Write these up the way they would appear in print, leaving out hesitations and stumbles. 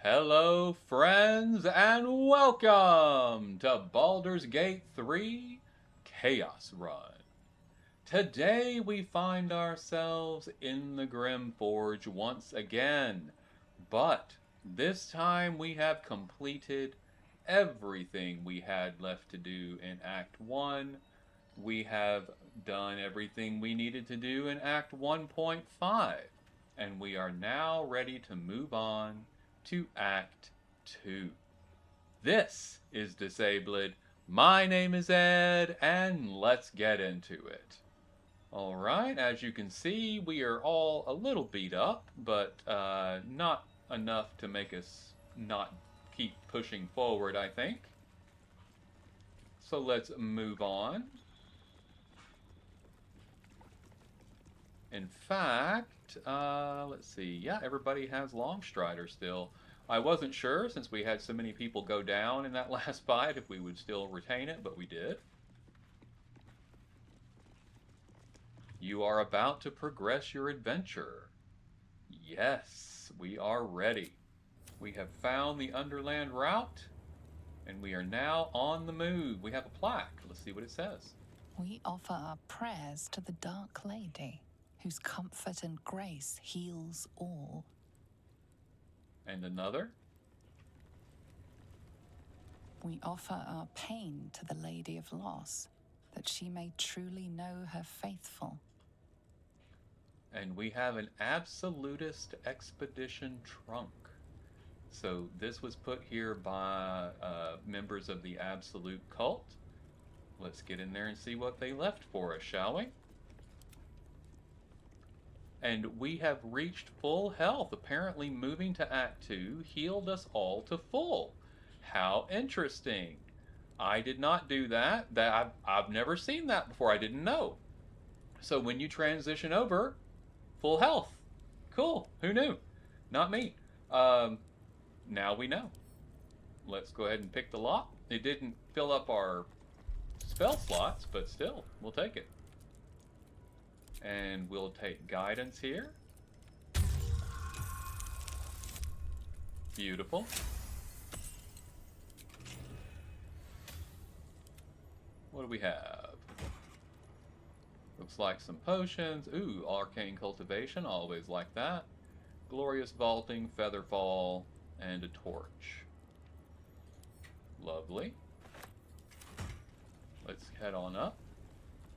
Hello, friends, and welcome to Baldur's Gate 3 Chaos Run. Today we find ourselves in the Grim Forge once again, but this time we have completed everything we had left to do in Act 1. We have done everything we needed to do in Act 1.5, and we are now ready to move on to Act 2. This is Disabled. My name is Ed, and let's get into it. Alright, as you can see, we are all a little beat up, but not enough to make us not keep pushing forward, I think. So let's move on. In fact, let's see. Yeah, everybody has Longstrider still. I wasn't sure, since we had so many people go down in that last fight, if we would still retain it, but we did. You are about to progress your adventure. Yes, we are ready. We have found the Underland route, and we are now on the move. We have a plaque. Let's see what it says. We offer our prayers to the Dark Lady, whose comfort and grace heals all. And another. We offer our pain to the Lady of Loss, that she may truly know her faithful. And we have an Absolutist Expedition trunk. So this was put here by members of the Absolute Cult. Let's get in there and see what they left for us, shall we? And we have reached full health. Apparently moving to Act 2 healed us all to full. How interesting. I did not do that. I've never seen that before. I didn't know. So when you transition over, full health. Cool. Who knew? Not me. Now we know. Let's go ahead and pick the lock. It didn't fill up our spell slots, but still, we'll take it. And we'll take guidance here. Beautiful. What do we have? Looks like some potions. Ooh, arcane cultivation, always like that. Glorious vaulting, feather fall, and a torch. Lovely. Let's head on up.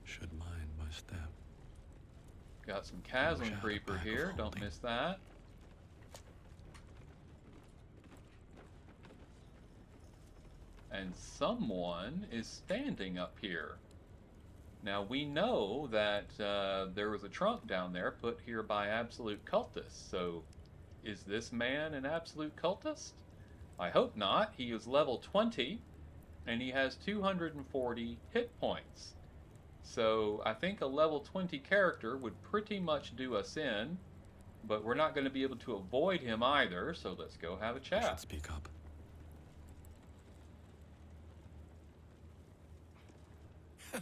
Should mind my step. Got some chasm creeper here, don't miss that. And someone is standing up here. Now we know that there was a trunk down there put here by Absolute Cultists, so is this man an Absolute Cultist? I hope not. He is level 20, and he has 240 hit points. So I think a level 20 character would pretty much do us in, but we're not going to be able to avoid him either, so let's go have a I should chat. speak up.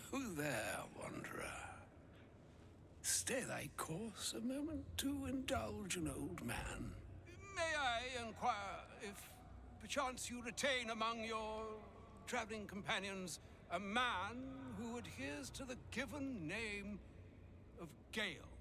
Who there, wanderer? Stay thy course a moment to indulge an old man. May I inquire if perchance you retain among your traveling companions a man who adheres to the given name of Gale?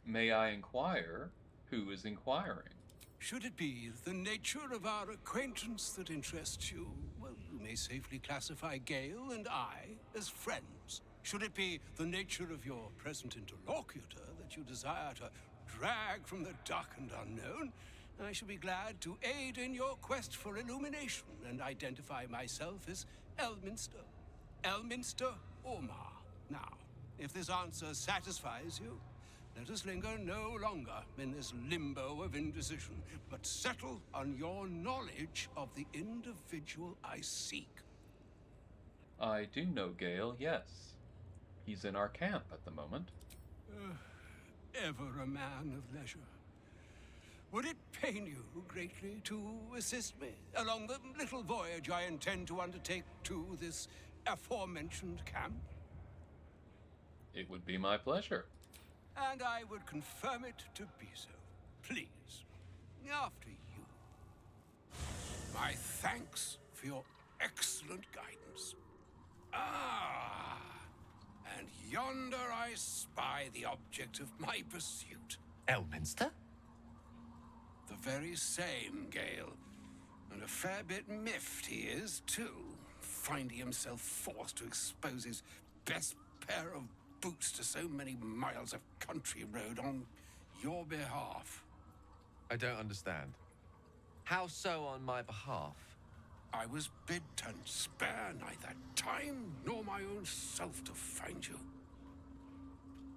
May I inquire who is inquiring? Should it be the nature of our acquaintance that interests you, well, you may safely classify Gale and I as friends. Should it be the nature of your present interlocutor that you desire to drag from the dark and unknown, I shall be glad to aid in your quest for illumination and identify myself as Elminster. Elminster Ormar. Now, if this answer satisfies you, let us linger no longer in this limbo of indecision, but settle on your knowledge of the individual I seek. I do know Gale, yes. He's in our camp at the moment. Ever a man of leisure. Would it pain you greatly to assist me along the little voyage I intend to undertake to this aforementioned camp? It would be my pleasure. And I would confirm it to be so. Please. After you. My thanks for your excellent guidance. Ah, and yonder I spy the object of my pursuit. Elminster? The very same, Gale. And a fair bit miffed he is, too, finding himself forced to expose his best pair of boots to so many miles of country road on your behalf. I don't understand. How so on my behalf? I was bid to spare neither time nor my own self to find you.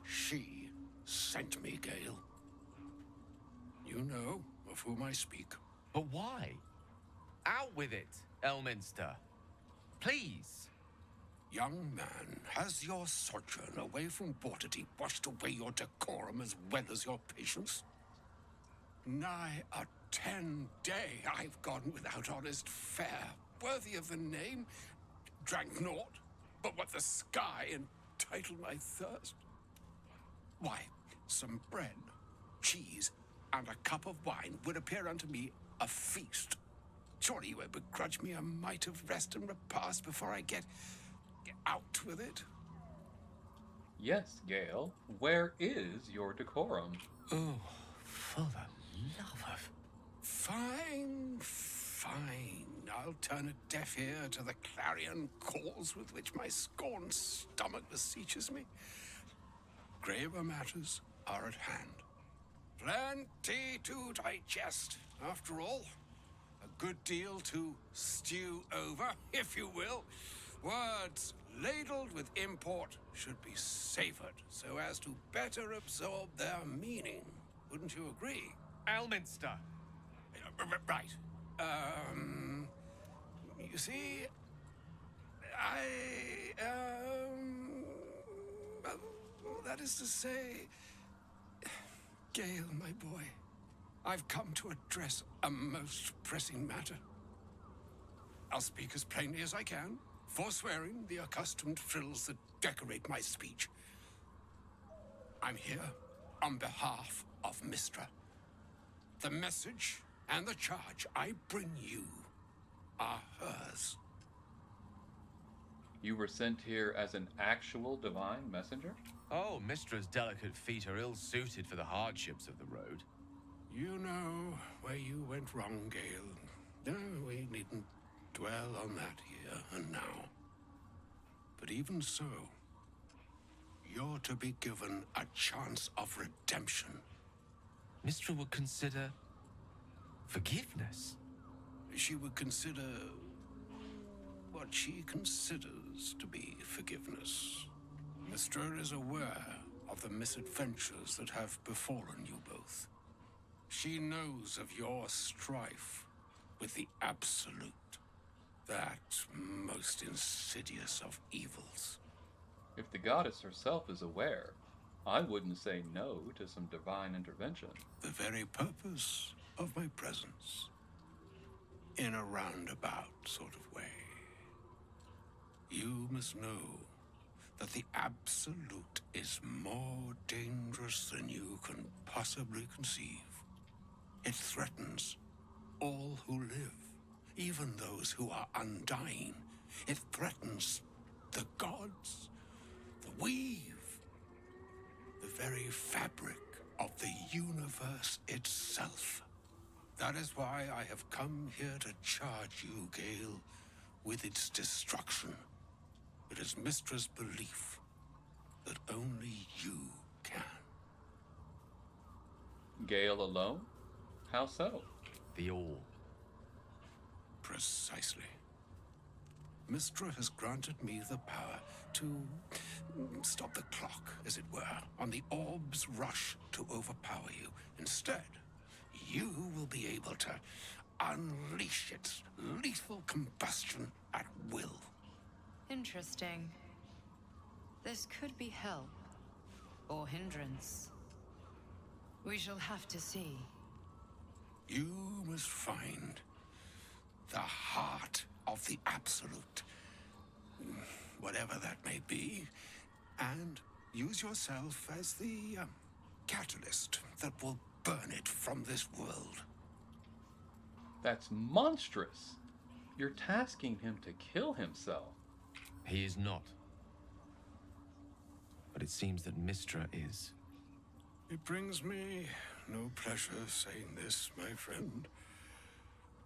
She sent me, Gale. You know of whom I speak. But why? Out with it, Elminster. Please. Young man, has your sojourn away from Waterdeep washed away your decorum as well as your patience? Nigh a 10-day I've gone without honest fare, worthy of the name, drank naught but what the sky entitled my thirst. Why, some bread, cheese, and a cup of wine would appear unto me a feast. Surely you won't begrudge me a mite of rest and repast before I get out with it? Yes, Gale. Where is your decorum? Oh, for the love of... Fine, fine. I'll turn a deaf ear to the clarion calls with which my scorned stomach beseeches me. Graver matters are at hand. Plenty to digest, after all. A good deal to stew over, if you will. Words ladled with import should be savored so as to better absorb their meaning. Wouldn't you agree? Elminster! Right. You see, that is to say, Gale, my boy, I've come to address a most pressing matter. I'll speak as plainly as I can, forswearing the accustomed frills that decorate my speech. I'm here on behalf of Mystra. The message and the charge I bring you are hers. You were sent here as an actual divine messenger? Oh, Mistra's delicate feet are ill-suited for the hardships of the road. You know where you went wrong, Gale. No, we needn't dwell on that here and now. But even so, you're to be given a chance of redemption. Mistra would consider... forgiveness? She would consider what she considers to be forgiveness. Mystra is aware of the misadventures that have befallen you both. She knows of your strife with the Absolute, that most insidious of evils. If the goddess herself is aware, I wouldn't say no to some divine intervention. The very purpose of my presence. In a roundabout sort of way. You must know that the Absolute is more dangerous than you can possibly conceive. It threatens all who live, even those who are undying. It threatens the gods, the weave, the very fabric of the universe itself. That is why I have come here to charge you, Gale, with its destruction. It is Mistra's belief that only you can. Gale alone? How so? The all. Precisely. Mystra has granted me the power to stop the clock, as it were, on the orb's rush to overpower you. Instead, you will be able to unleash its lethal combustion at will. Interesting. This could be help or hindrance. We shall have to see. You must find the heart of the Absolute, whatever that may be, and use yourself as the catalyst that will burn it from this world. That's monstrous. You're tasking him to kill himself. He is not. But it seems that Mistra is. It brings me no pleasure saying this, my friend.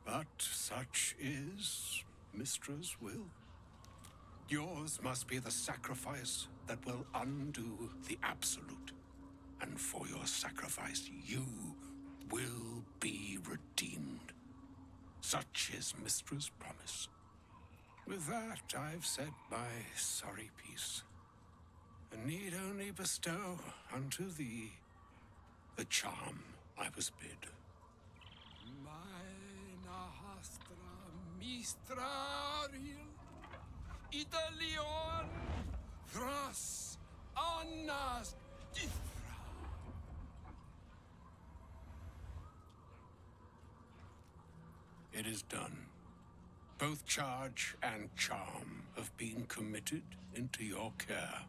But such is Mistra's will. Yours must be the sacrifice that will undo the absolute. And for your sacrifice, you will be redeemed. Such is Mistra's promise. With that, I've said my sorry piece, and need only bestow unto thee the charm I was bid. Mina hastra mistraril Italion thras annas dithra. It is done. Both charge and charm have been committed into your care.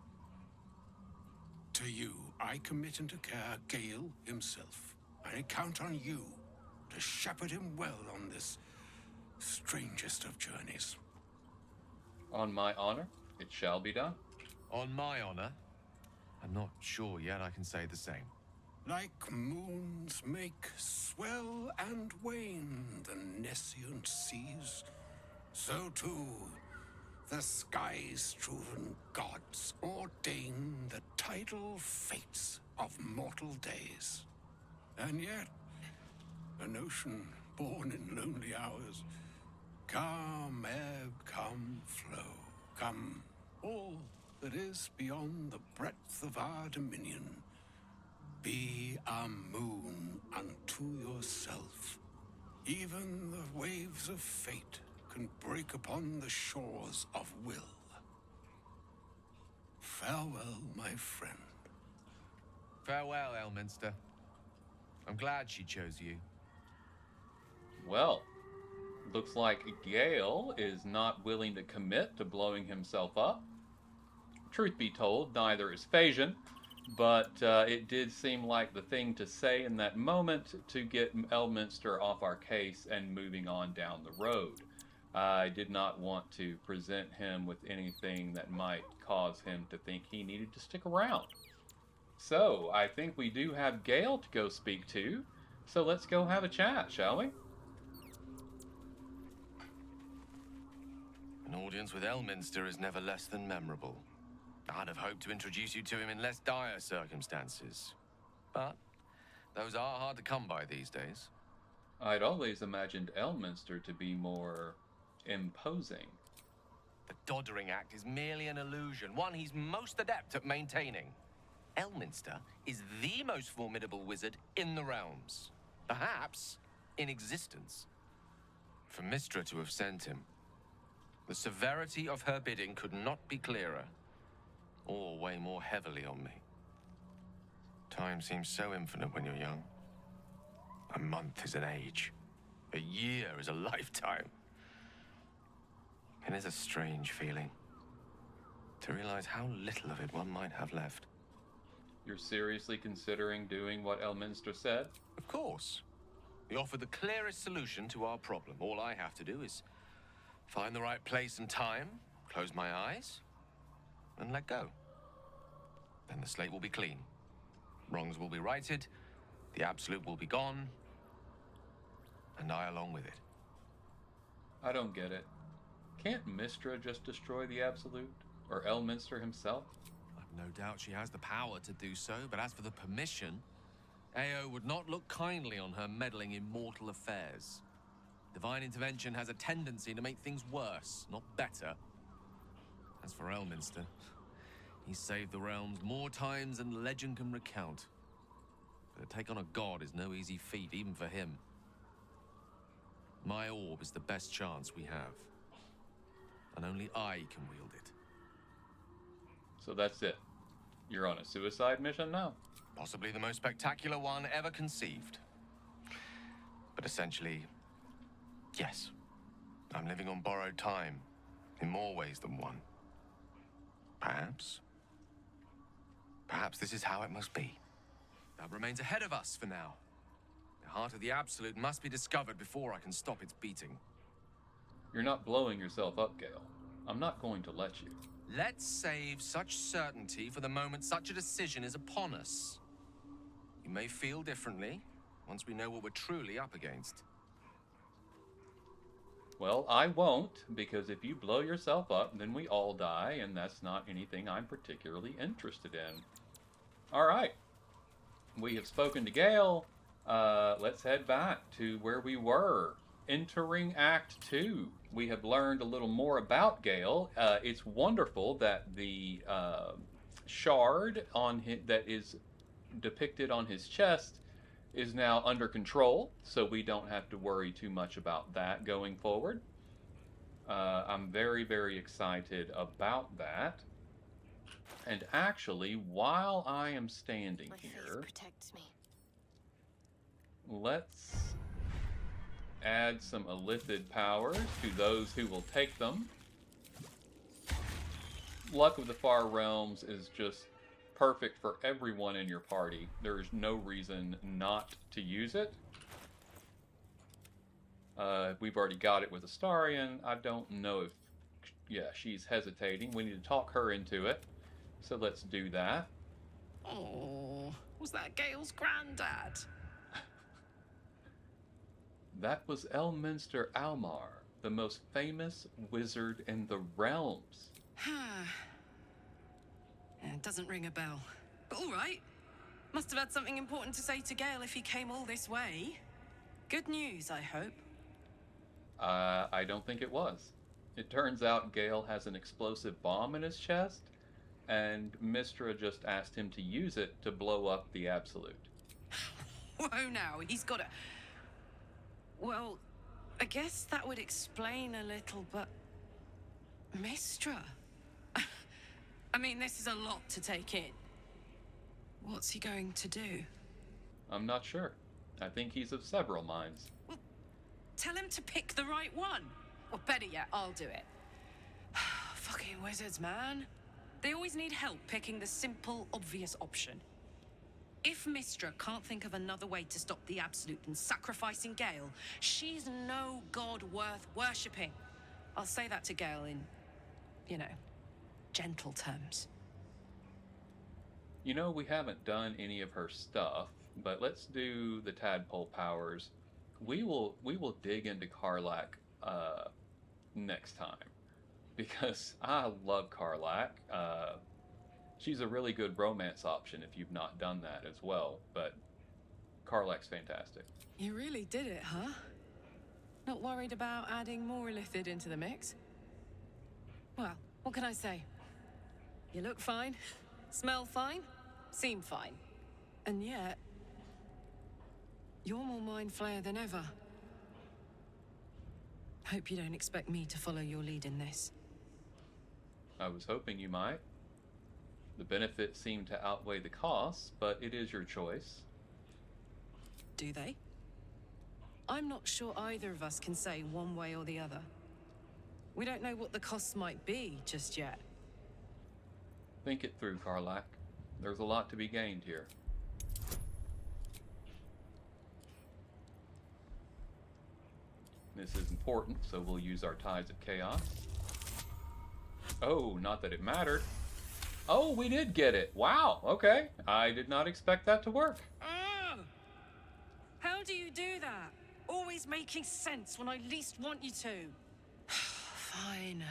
To you, I commit into care Gale himself. I count on you to shepherd him well on this strangest of journeys. On my honor, it shall be done. On my honor, I'm not sure yet I can say the same. Like moons make swell and wane the nescient seas, so too the sky-strewn gods ordain the tidal fates of mortal days. And yet, an ocean born in lonely hours, come ebb, come flow, come all that is beyond the breadth of our dominion. Be a moon unto yourself. Even the waves of fate can break upon the shores of will. Farewell, my friend. Farewell, Elminster. I'm glad she chose you. Well, looks like Gale is not willing to commit to blowing himself up. Truth be told, neither is Phagian, but it did seem like the thing to say in that moment to get Elminster off our case and moving on down the road. I did not want to present him with anything that might cause him to think he needed to stick around. So, I think we do have Gale to go speak to, so let's go have a chat, shall we? An audience with Elminster is never less than memorable. I'd have hoped to introduce you to him in less dire circumstances. But those are hard to come by these days. I'd always imagined Elminster to be more imposing. The doddering act is merely an illusion, one he's most adept at maintaining. Elminster is the most formidable wizard in the realms. Perhaps in existence. For Mistra to have sent him, the severity of her bidding could not be clearer, or weigh more heavily on me. Time seems so infinite when you're young. A month is an age. A year is a lifetime. It is a strange feeling to realize how little of it one might have left. You're seriously considering doing what Elminster said? Of course. He offered the clearest solution to our problem. All I have to do is find the right place and time, close my eyes, and let go. Then the slate will be clean. Wrongs will be righted, the absolute will be gone, and I along with it. I don't get it. Can't Mistra just destroy the Absolute? Or Elminster himself? I've no doubt she has the power to do so, but as for the permission, Ao would not look kindly on her meddling in mortal affairs. Divine intervention has a tendency to make things worse, not better. As for Elminster, he's saved the realms more times than legend can recount. But to take on a god is no easy feat, even for him. My orb is the best chance we have. And only I can wield it. So that's it. You're on a suicide mission now? Possibly the most spectacular one ever conceived. But essentially, yes. I'm living on borrowed time, in more ways than one. Perhaps this is how it must be. That remains ahead of us for now. heart of the Absolute must be discovered before I can stop its beating. You're not blowing yourself up, Gale. I'm not going to let you. Let's save such certainty for the moment such a decision is upon us. You may feel differently once we know what we're truly up against. Well, I won't, because if you blow yourself up, then we all die, and that's not anything I'm particularly interested in. All right. We have spoken to Gale. Let's head back to where we were. Entering Act 2. We have learned a little more about Gale. It's wonderful that the shard on that is depicted on his chest is now under control, so we don't have to worry too much about that going forward. I'm very, very excited about that. And actually, while I am standing here, protects me. let's add some illithid powers to those who will take them. Luck of the Far Realms is just perfect for everyone in your party. There's no reason not to use it. We've already got it with Astarion. I don't know if... Yeah, she's hesitating. We need to talk her into it. So let's do that. Oh, was that Gale's granddad? That was Elminster Almar, the most famous wizard in the realms. It doesn't ring a bell. But all right. Must have had something important to say to Gale if he came all this way. Good news, I hope. I don't think it was. It turns out Gale has an explosive bomb in his chest, and Mystra just asked him to use it to blow up the Absolute. Whoa now, he's got a... Well, I guess that would explain a little, but... Mystra? I mean, this is a lot to take in. What's he going to do? I'm not sure. I think he's of several minds. Well, tell him to pick the right one. Or better yet, I'll do it. Fucking wizards, man. They always need help picking the simple, obvious option. If Mystra can't think of another way to stop the Absolute than sacrificing Gale, she's no god worth worshipping. I'll say that to Gale in, you know, gentle terms. You know, we haven't done any of her stuff, but let's do the tadpole powers. We will dig into Karlach next time, because I love Karlach. She's a really good romance option if you've not done that as well, but Karlach's fantastic. You really did it, huh? Not worried about adding more illithid into the mix? Well, what can I say? You look fine, smell fine, seem fine. And yet, you're more mind flayer than ever. Hope you don't expect me to follow your lead in this. I was hoping you might. The benefits seem to outweigh the costs, but it is your choice. Do they? I'm not sure either of us can say one way or the other. We don't know what the costs might be just yet. Think it through, Karlach. There's a lot to be gained here. This is important, so we'll use our Ties of Chaos. Oh, not that it mattered. Oh, we did get it. Wow, okay. I did not expect that to work. Oh! How do you do that? Always making sense when I least want you to. Fine.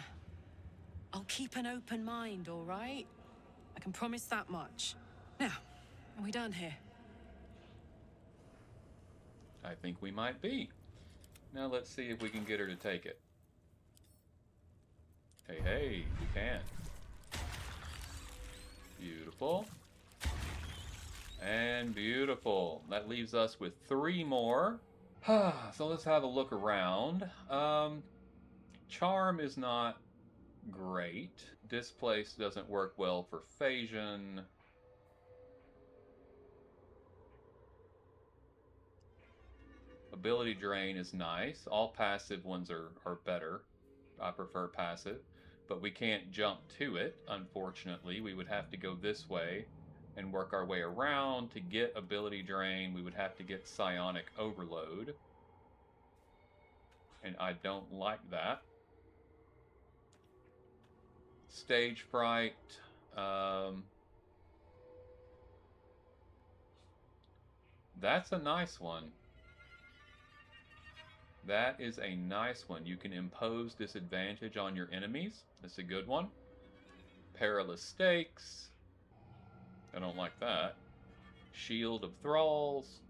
I'll keep an open mind, all right? I can promise that much. Now, are we done here? I think we might be. Now let's see if we can get her to take it. Hey, hey, we can. Beautiful. And beautiful. That leaves us with 3 more. So let's have a look around. Charm is not great. Displace doesn't work well for Phagian. Ability Drain is nice. All passive ones are better. I prefer passive. But we can't jump to it, unfortunately. We would have to go this way and work our way around. To get ability drain, we would have to get psionic overload. And I don't like that. Stage fright. That's a nice one. That is a nice one. You can impose disadvantage on your enemies. That's a good one. Perilous Stakes. I don't like that. Shield of Thralls.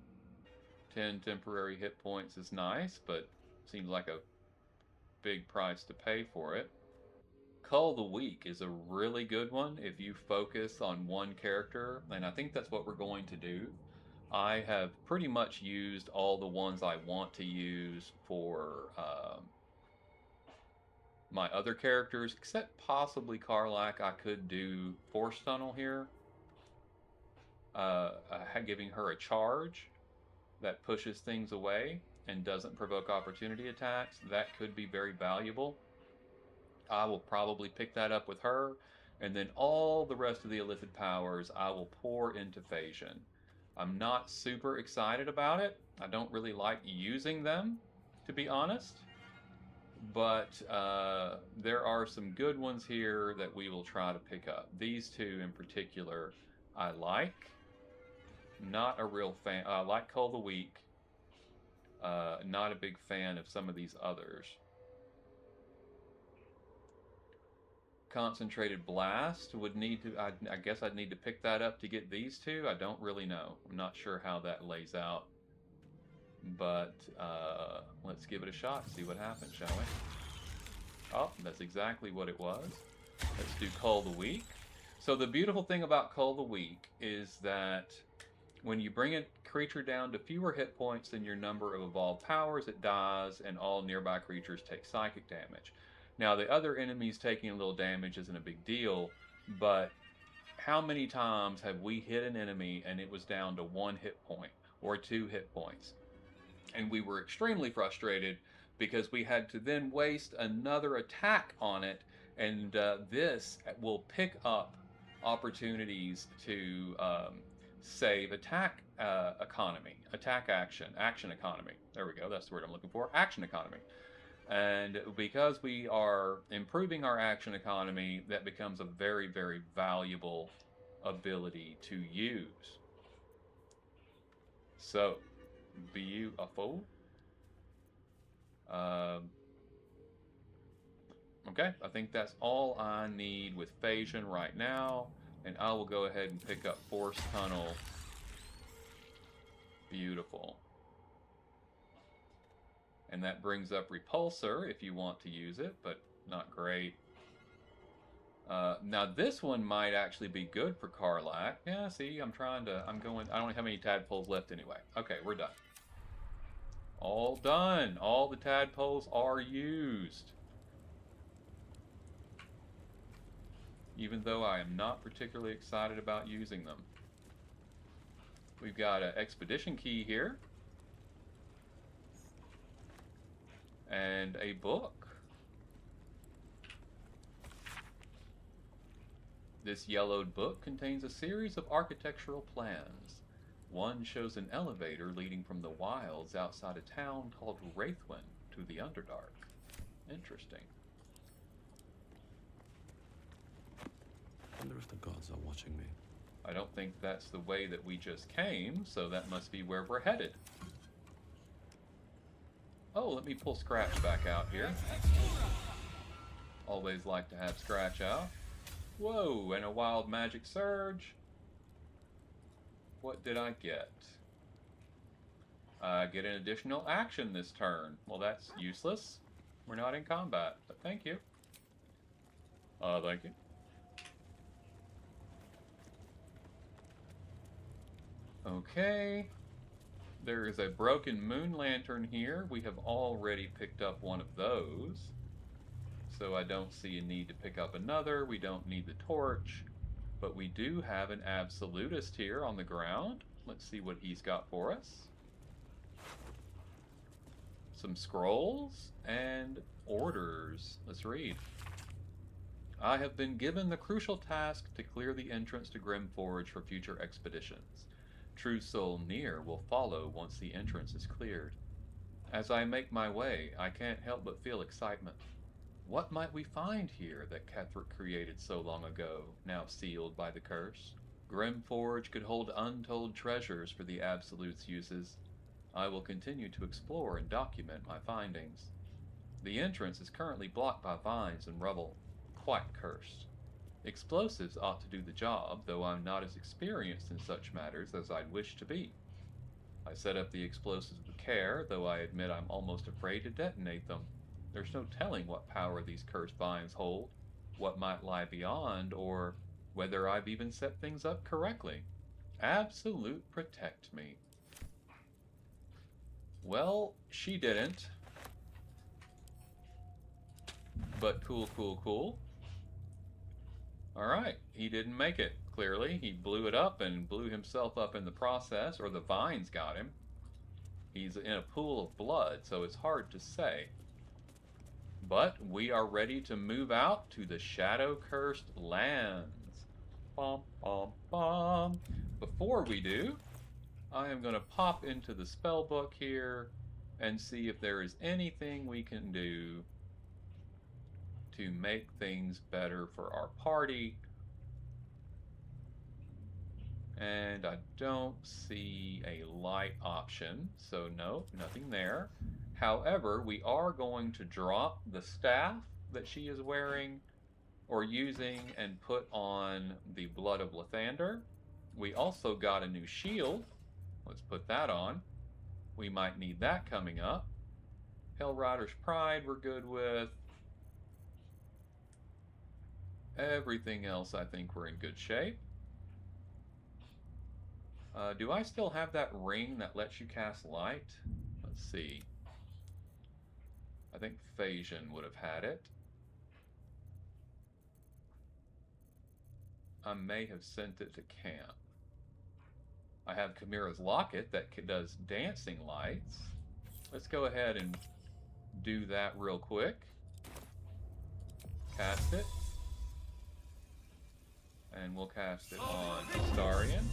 10 temporary hit points is nice, but seems like a big price to pay for it. Cull the Weak is a really good one if you focus on one character, and I think that's what we're going to do. I have pretty much used all the ones I want to use for my other characters, except possibly Karlach. I could do Force Tunnel here, giving her a charge that pushes things away and doesn't provoke opportunity attacks. That could be very valuable. I will probably pick that up with her, and then all the rest of the illicit powers I will pour into Phagian. I'm not super excited about it. I don't really like using them, to be honest. But there are some good ones here that we will try to pick up. These two in particular I like. Not a real fan. I like Cull the Weak. Not a big fan of some of these others. Concentrated Blast would need to, I guess I'd need to pick that up to get these two. I don't really know. I'm not sure how that lays out. But let's give it a shot, see what happens, shall we? Oh, that's exactly what it was. Let's do Cull the Weak. So the beautiful thing about Cull the Weak is that when you bring a creature down to fewer hit points than your number of evolved powers, it dies, and all nearby creatures take psychic damage. Now, the other enemies taking a little damage isn't a big deal, but how many times have we hit an enemy and it was down to 1 hit point or 2 hit points? And we were extremely frustrated because we had to then waste another attack on it, and this will pick up opportunities to save attack action economy. There we go, that's the word I'm looking for, action economy. And because we are improving our action economy, that becomes a very, very valuable ability to use. So, beautiful. Okay, I think that's all I need with Phagian right now. And I will go ahead and pick up Force Tunnel. Beautiful. And that brings up Repulsor if you want to use it, but not great. Now this one might actually be good for Karlach. Yeah, see, I don't have any tadpoles left anyway. Okay, we're done. All done. All the tadpoles are used. Even though I am not particularly excited about using them. We've got an expedition key here. And a book. This yellowed book contains a series of architectural plans. One shows an elevator leading from the wilds outside a town called Wraithwin to the Underdark. Interesting. I wonder if the gods are watching me. I don't think that's the way that we just came, so that must be where we're headed. Oh, let me pull Scratch back out here. Always like to have Scratch out. Whoa, and a wild magic surge. What did I get? I get an additional action this turn. Well, that's useless. We're not in combat, but thank you. Thank you. Okay. There is a broken moon lantern here. We have already picked up one of those. So I don't see a need to pick up another. We don't need the torch. But we do have an absolutist here on the ground. Let's see what he's got for us. Some scrolls and orders. Let's read. I have been given the crucial task to clear the entrance to Grimforge for future expeditions. True Soul Near will follow once the entrance is cleared. As I make my way, I can't help but feel excitement. What might we find here that Ketherick created so long ago, now sealed by the curse? Grimforge could hold untold treasures for the Absolute's uses. I will continue to explore and document my findings. The entrance is currently blocked by vines and rubble, quite cursed. Explosives ought to do the job, though I'm not as experienced in such matters as I'd wish to be. I set up the explosives with care, though I admit I'm almost afraid to detonate them. There's no telling what power these cursed vines hold, what might lie beyond, or whether I've even set things up correctly. Absolute protect me. Well, she didn't. But cool, cool, cool. Alright, he didn't make it, clearly. He blew it up and blew himself up in the process, or the vines got him. He's in a pool of blood, so it's hard to say. But we are ready to move out to the shadow-cursed lands. Bum, bum, bum. Before we do, I am going to pop into the spell book here and see if there is anything we can do to make things better for our party. And I don't see a light option, so no, nothing there. However, we are going to drop the staff that she is wearing or using and put on the Blood of Lathander. We also got a new shield. Let's put that on. We might need that coming up. Hellrider's Pride we're good with. Everything else I think we're in good shape. Do I still have that ring that lets you cast light? Let's see. I think Phagian would have had it. I may have sent it to camp. I have Chimera's locket that does dancing lights. Let's go ahead and do that real quick. Cast it. And we'll cast it on Astarion.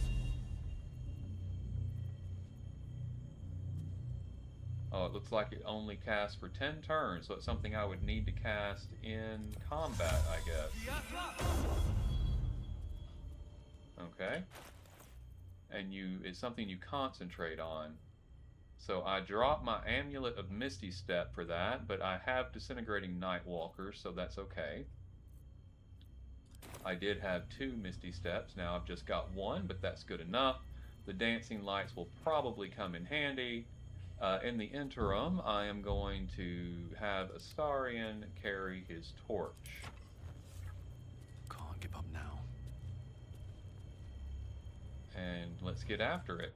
Oh, it looks like it only casts for 10 turns, so it's something I would need to cast in combat, I guess. Okay. And it's something you concentrate on. So I drop my Amulet of Misty Step for that, but I have Disintegrating Nightwalkers, so that's okay. I did have 2 Misty Steps, now I've just got 1, but that's good enough. The Dancing Lights will probably come in handy. In the interim, I am going to have Astarion carry his torch. Can't give up now. And let's get after it.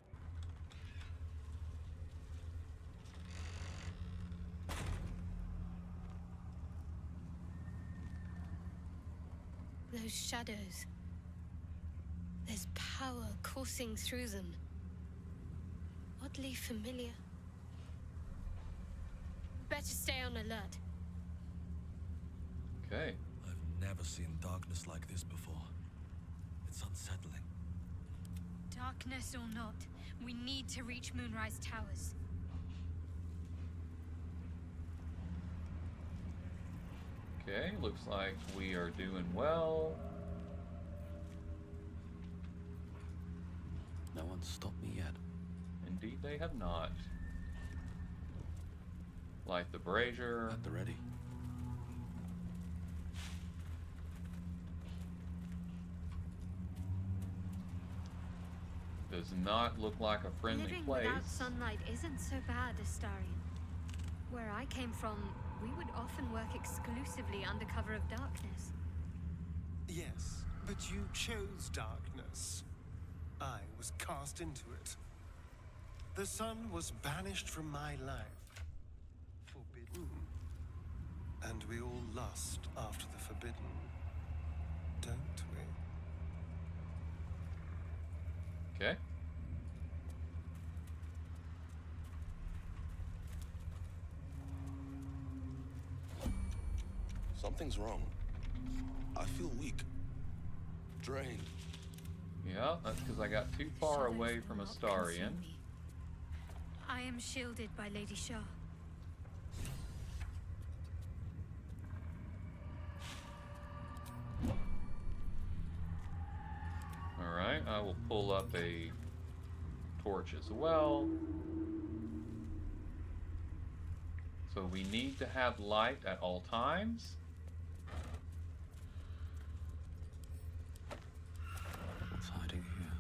Those shadows. There's power coursing through them. Oddly familiar. Better stay on alert. Okay. I've never seen darkness like this before. It's unsettling. Darkness or not, we need to reach Moonrise Towers. Okay, looks like we are doing well. No one's stopped me yet. Indeed they have not. Light the brazier. At the ready. Does not look like a friendly Living place. without sunlight isn't so bad, Astarion. Where I came from, we would often work exclusively under cover of darkness. Yes, but you chose darkness. I was cast into it. The sun was banished from my life. Forbidden. And we all lust after the forbidden, don't we? Okay. Something's wrong. I feel weak. Drained. Yeah, that's because I got too far Shadows away will from not Astarion. consume me. I am shielded by Lady Shah. Alright, I will pull up a torch as well. So we need to have light at all times. What's hiding here?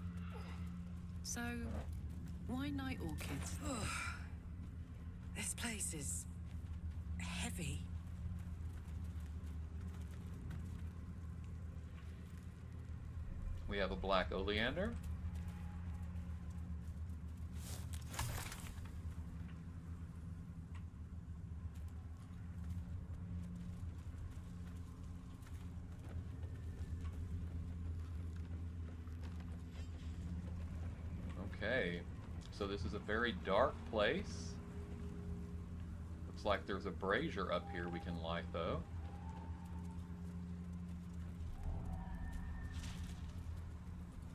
So, why night orchids? This place is heavy. We have a black oleander. Okay, so this is a very dark place. Looks like there's a brazier up here we can light, though.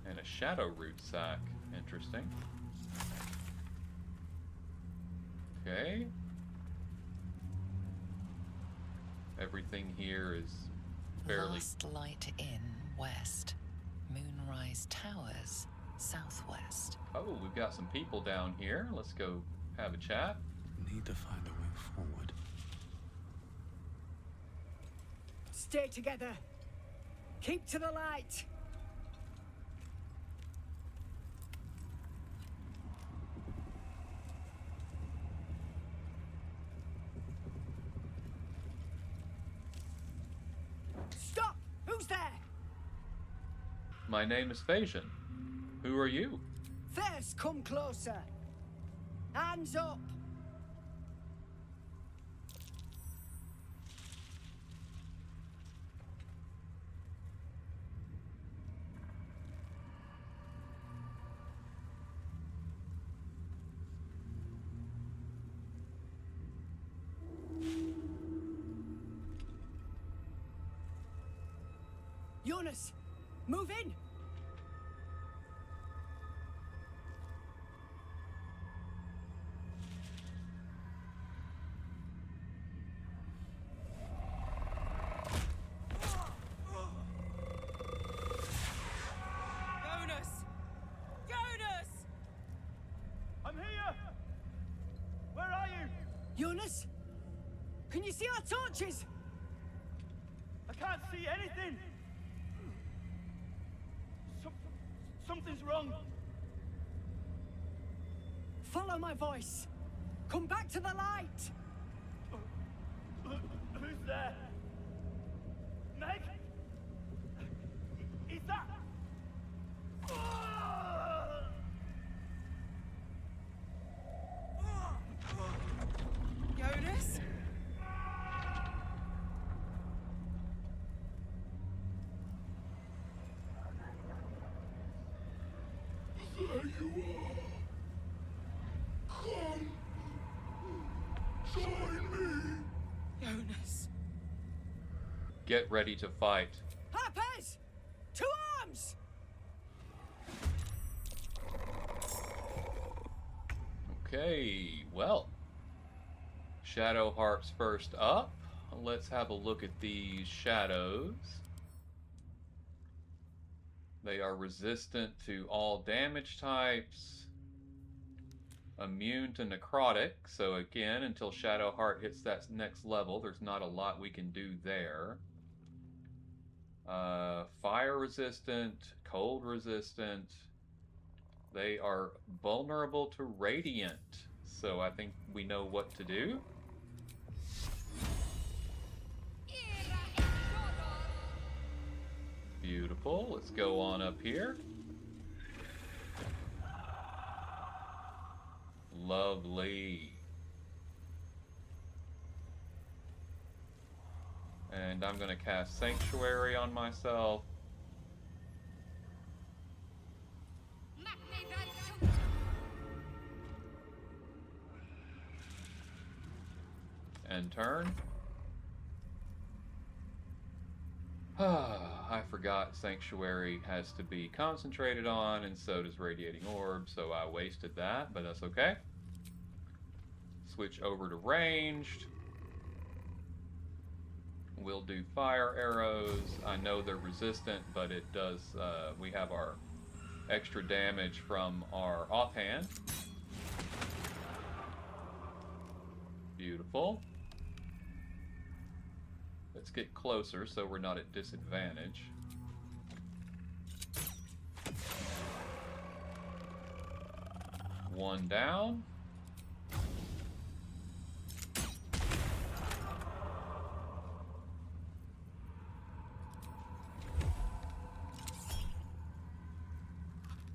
And a shadow root sack. Interesting. Okay. Everything here is fairly... Last Light Inn, west. Moonrise Towers, southwest. Oh, we've got some people down here. Let's go have a chat. Need to find a way forward. Stay together. Keep to the light. Stop! Who's there? My name is Phagian. Who are you? First, come closer. Hands up. Jonas, move in. Jonas! Jonas! I'm here! Where are you? Jonas, can you see our torches? I can't see anything! Something's wrong. Follow my voice. Come back to the light. Who's there? Meg? Is that... Jonas? There you are. Come. Join me. Jonas. Get ready to fight. Harpers! To arms! Okay, well. Shadowheart's first up. Let's have a look at these shadows. They are resistant to all damage types. Immune to necrotic. So again, until Shadowheart hits that next level, there's not a lot we can do there. Fire resistant, cold resistant. They are vulnerable to radiant. So I think we know what to do. Beautiful. Let's go on up here. Lovely. And I'm going to cast Sanctuary on myself. And turn. I forgot Sanctuary has to be concentrated on, and so does Radiating Orb, so I wasted that, but that's okay. Switch over to ranged. We'll do fire arrows. I know they're resistant, but it does, we have our extra damage from our offhand. Beautiful. Let's get closer so we're not at disadvantage. One down.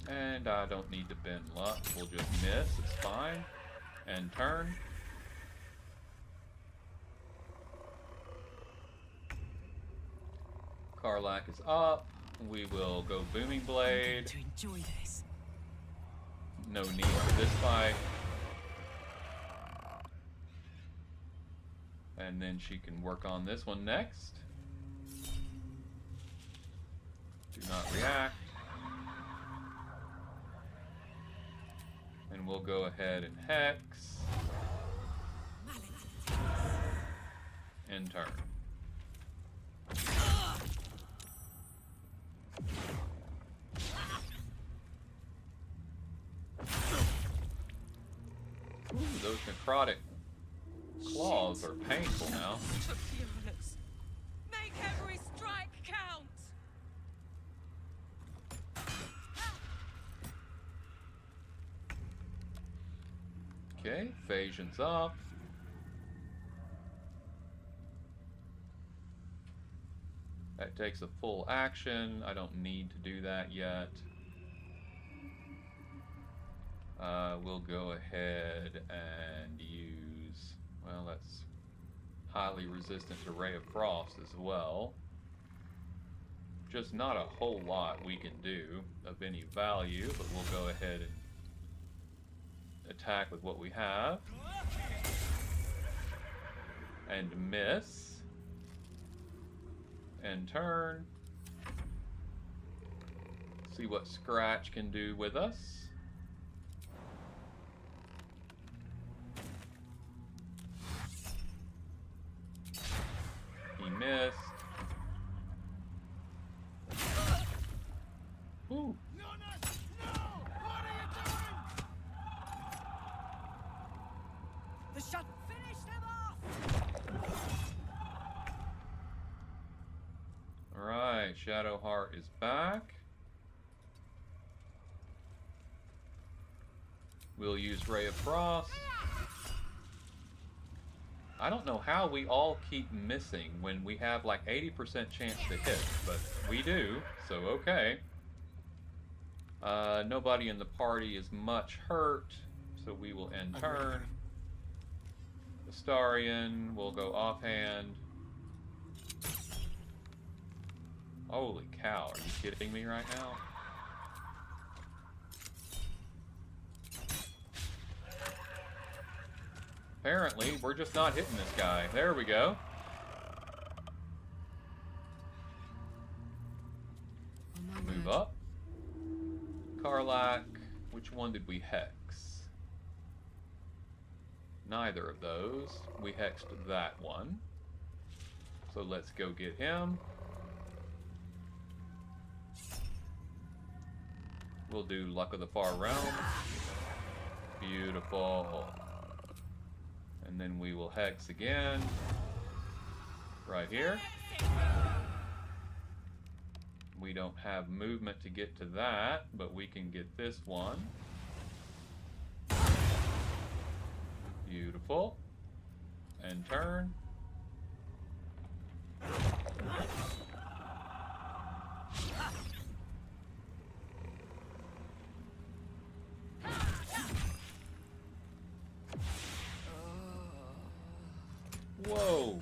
And I don't need to bend luck. We'll just miss. It's fine. And turn. Karlak is up. We will go Booming Blade. To enjoy this. No need for this fight. And then she can work on this one next. Do not react. And we'll go ahead and Hex. And turn. Ooh, those necrotic claws are painful now. Make every strike count. Okay, Phagian's up. That takes a full action. I don't need to do that yet. We'll go ahead and use, well, that's highly resistant to Ray of Frost as well. Just not a whole lot we can do of any value, but we'll go ahead and attack with what we have. And miss. And turn. See what Scratch can do with us. He missed. Ooh. The shot. Finish them off. Alright, Shadowheart is back. We'll use Ray of Frost. I don't know how we all keep missing when we have like 80% chance to hit, but we do, so okay. Nobody in the party is much hurt, so we will end turn. Astarion will go offhand. Holy cow, are you kidding me right now? Apparently, we're just not hitting this guy. There we go. Move up. Karlak, which one did we hex? Neither of those. We hexed that one. So let's go get him. We'll do Luck of the Far Realm. Beautiful. And then we will hex again. Right here. We don't have movement to get to that, but we can get this one. Beautiful. And turn. Whoa.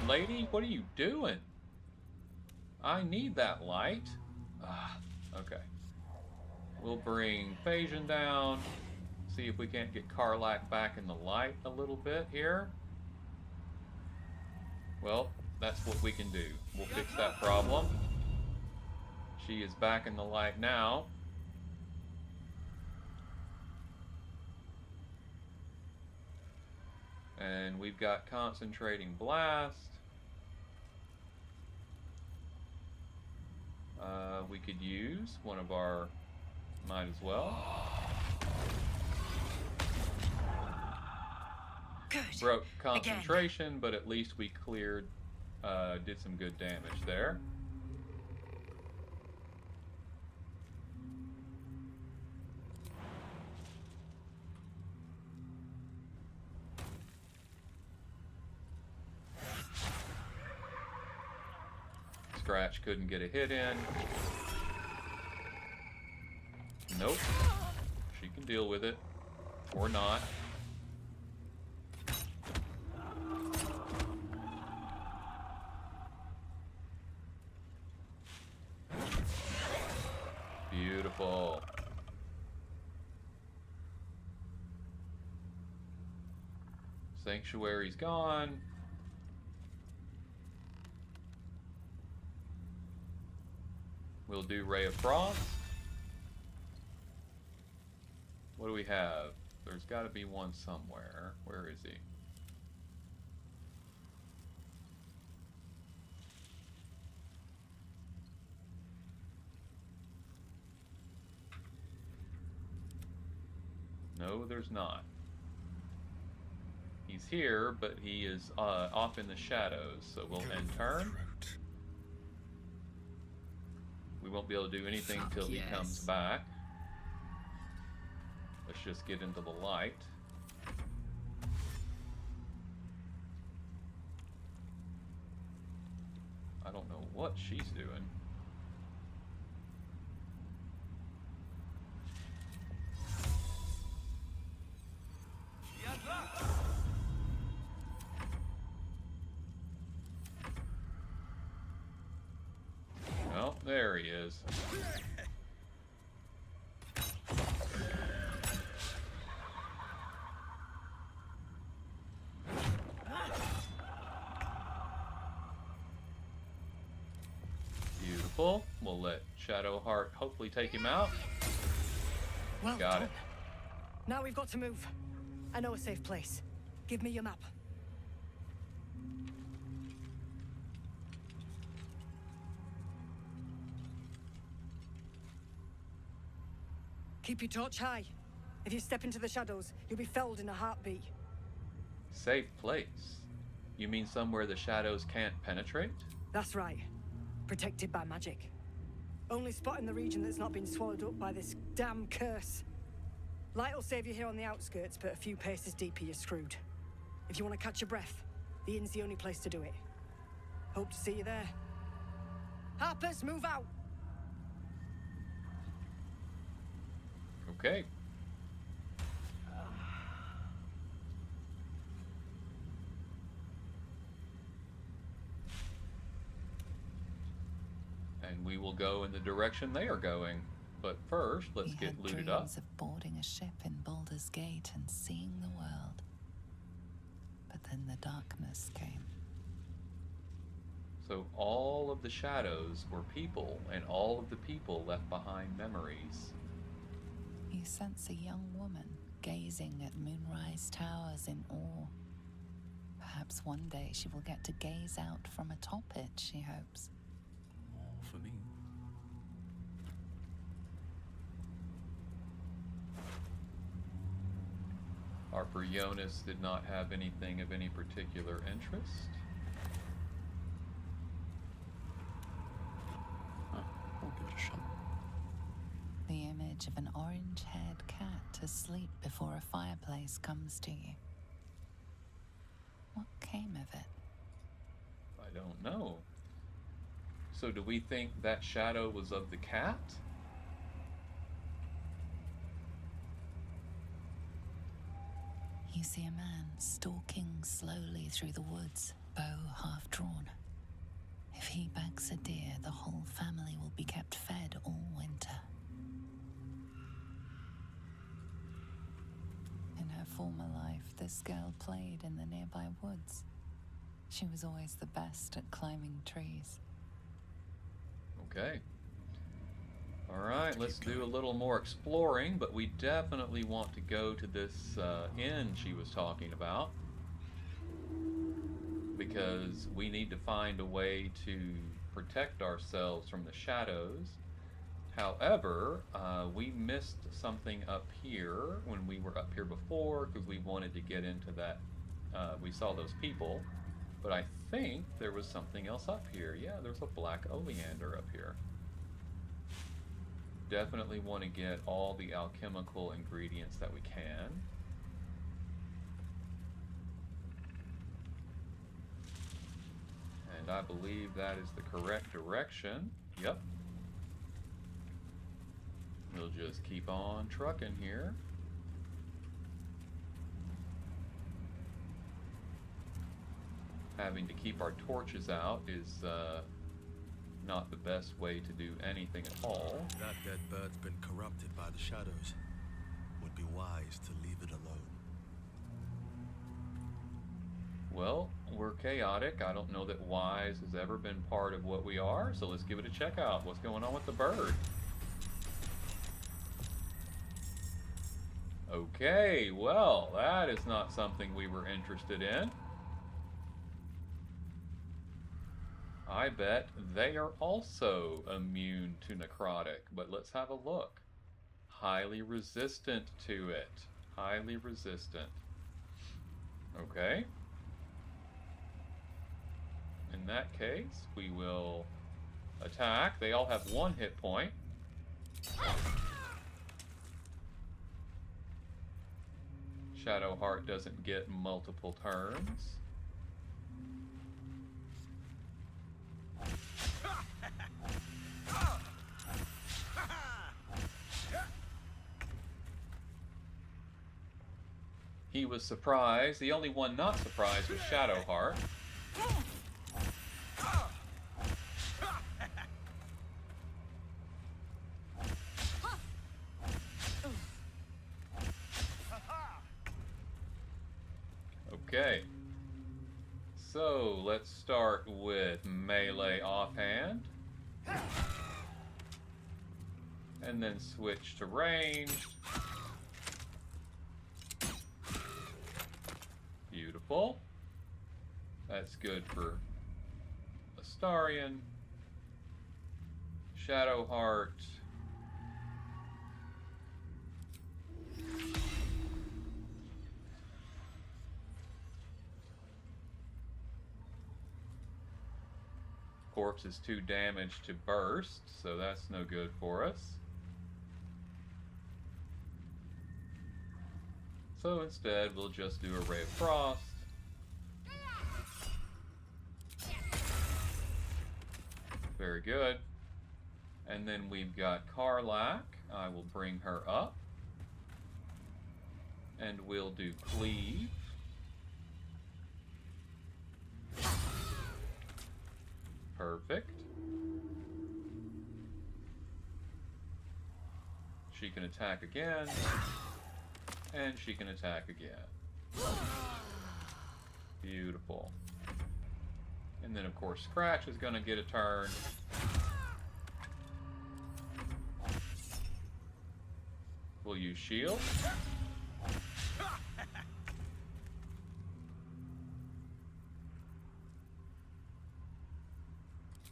Lady, what are you doing? I need that light. Ah, okay. We'll bring Phagian down. See if we can't get Karlak back in the light a little bit here. Well, that's what we can do. We'll fix that problem. She is back in the light now. And we've got concentrating blast. We could use one of our, might as well. Good. Broke concentration, again. But at least we cleared, did some good damage there. Scratch couldn't get a hit in. Nope. She can deal with it. Or not. Beautiful. Sanctuary's gone. We'll do Ray of Frost. What do we have? There's got to be one somewhere. Where is he? No, there's not. He's here, but he is off in the shadows, so we'll end turn. We won't be able to do anything till he comes back. Let's just get into the light. I don't know what she's doing. Well, there he is. Beautiful. We'll let Shadowheart hopefully take him out. Well Got done. it. Now we've got to move. I know a safe place. Give me your map. Keep your torch high. If you step into the shadows, you'll be felled in a heartbeat. Safe place? You mean somewhere the shadows can't penetrate? That's right. Protected by magic. Only spot in the region that's not been swallowed up by this damn curse. Light will save you here on the outskirts, but a few paces deeper you're screwed. If you want to catch your breath, the inn's the only place to do it. Hope to see you there. Harpers, move out! Okay. And we will go in the direction they are going. But first, let's get looted up. Dreams of boarding a ship in Baldur's Gate and seeing the world. But then the darkness came. So all of the shadows were people, and all of the people left behind memories. You sense a young woman gazing at moonrise towers in awe. Perhaps one day she will get to gaze out from atop it, she hopes. More for me. Harper Jonas did not have anything of any particular interest. I'll give it a shot. The image of an orange-haired cat asleep before a fireplace comes to you. What came of it? I don't know. So do we think that shadow was of the cat? You see a man stalking slowly through the woods, bow half drawn. If he bags a deer, the whole family will be kept fed all winter. In her former life, this girl played in the nearby woods. She was always the best at climbing trees. Okay. Alright, let's do a little more exploring, but we definitely want to go to this inn she was talking about. Because we need to find a way to protect ourselves from the shadows. However, we missed something up here when we were up here before because we wanted to get into that. We saw those people, but I think there was something else up here. Yeah, there's a black oleander up here. Definitely want to get all the alchemical ingredients that we can. And I believe that is the correct direction. Yep. We'll just keep on trucking here. Having to keep our torches out is not the best way to do anything at all. That dead bird's been corrupted by the shadows. Would be wise to leave it alone. Well, we're chaotic. I don't know that wise has ever been part of what we are, so let's give it a check out. What's going on with the bird? Okay, well, that is not something we were interested in. I bet they are also immune to necrotic, but let's have a look. Highly resistant to it. Highly resistant. Okay. In that case, we will attack. They all have 1 hit point. Shadowheart doesn't get multiple turns. He was surprised. The only one not surprised was Shadowheart. Okay. So, let's start with melee offhand. And then switch to ranged. Beautiful. That's good for Astarion. Shadowheart. Corpse is too damaged to burst, so that's no good for us. So instead, we'll just do a Ray of Frost. Very good. And then we've got Karlach. I will bring her up. And we'll do Cleave. Perfect. She can attack again. And she can attack again. Beautiful. And then, of course, Scratch is going to get a turn. We'll use Shield.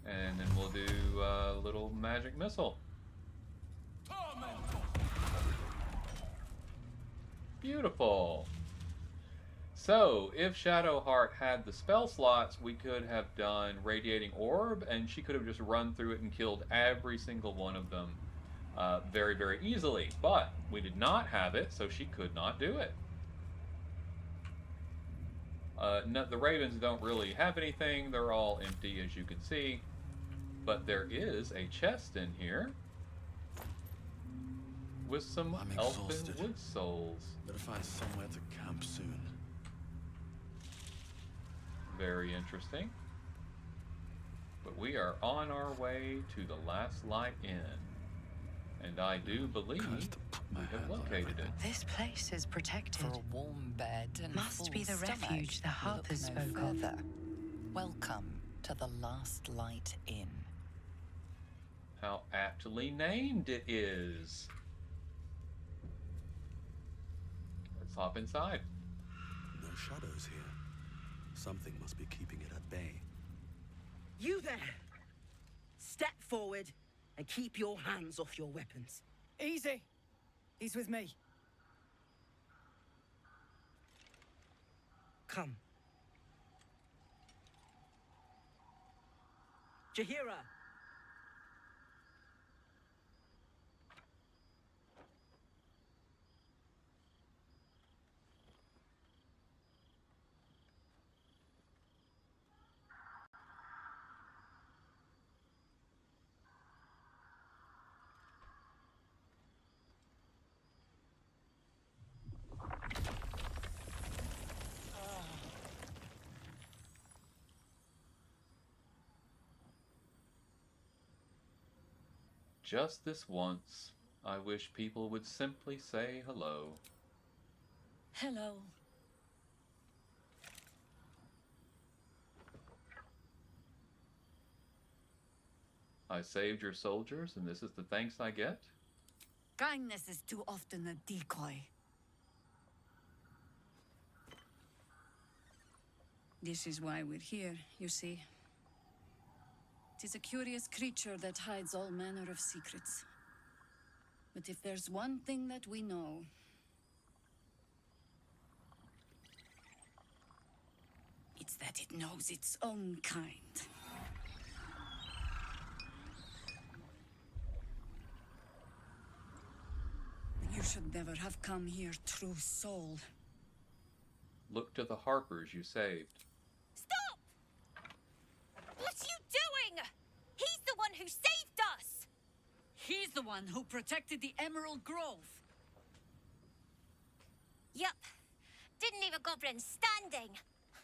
And then we'll do a little magic missile. Beautiful. So, if Shadowheart had the spell slots, we could have done Radiating Orb, and she could have just run through it and killed every single one of them very, very easily. But we did not have it, so she could not do it. No, the Ravens don't really have anything. They're all empty, as you can see. But there is a chest in here with some elfin wood souls. Better find somewhere to camp soon. Very interesting. But we are on our way to the Last Light Inn. And I do believe we have located it. This place is protected. For a warm bed and Must full be the stomach, refuge the look Harpers no spoke of. further. Welcome to the Last Light Inn. How aptly named it is. Let's hop inside. No shadows here. Something must be keeping it at bay. You there! Step forward and keep your hands off your weapons. Easy. He's with me. Come. Jahira! Just this once, I wish people would simply say hello. Hello. I saved your soldiers, and this is the thanks I get? Kindness is too often a decoy. This is why we're here, you see. It is a curious creature that hides all manner of secrets. But if there's one thing that we know, it's that it knows its own kind. You should never have come here, true soul. Look to the Harpers you saved. Stop! What are you doing? He's the one who saved us! He's the one who protected the Emerald Grove. Yup. Didn't leave a goblin standing.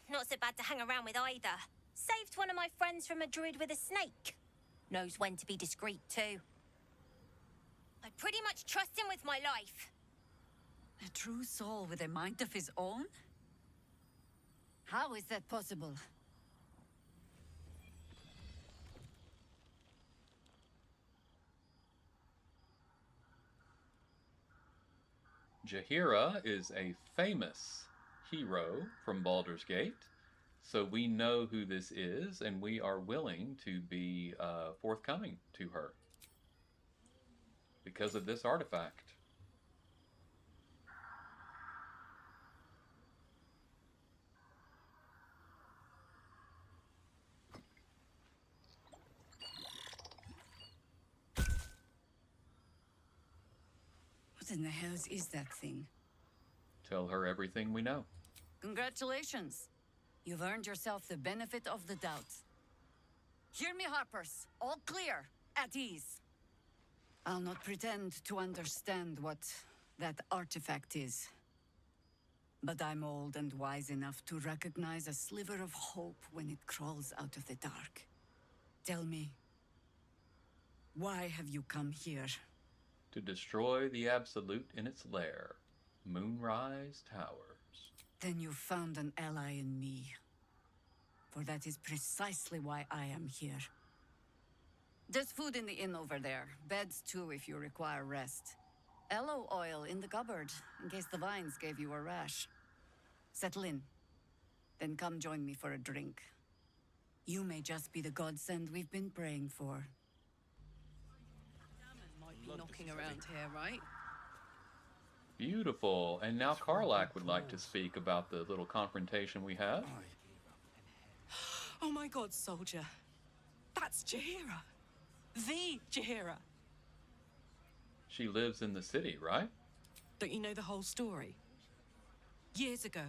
Not so bad to hang around with either. Saved one of my friends from a druid with a snake. Knows when to be discreet too. I pretty much trust him with my life. A true soul with a mind of his own? How is that possible? Jahira is a famous hero from Baldur's Gate, so we know who this is, and we are willing to be forthcoming to her because of this artifact. What in the hells is that thing? Tell her everything we know. Congratulations. You've earned yourself the benefit of the doubt. Hear me, Harpers. All clear. At ease. I'll not pretend to understand what that artifact is. But I'm old and wise enough to recognize a sliver of hope when it crawls out of the dark. Tell me, why have you come here? To destroy the Absolute in its lair, Moonrise Towers. Then you found an ally in me. For that is precisely why I am here. There's food in the inn over there. Beds too if you require rest. Aloe oil in the cupboard, in case the vines gave you a rash. Settle in. Then come join me for a drink. You may just be the godsend we've been praying for. Might be knocking around here, right? Beautiful. And now Karlak would like to speak about the little confrontation we had. Oh my god, soldier. That's Jahira. The Jahira. She lives in the city, right? Don't you know the whole story? Years ago,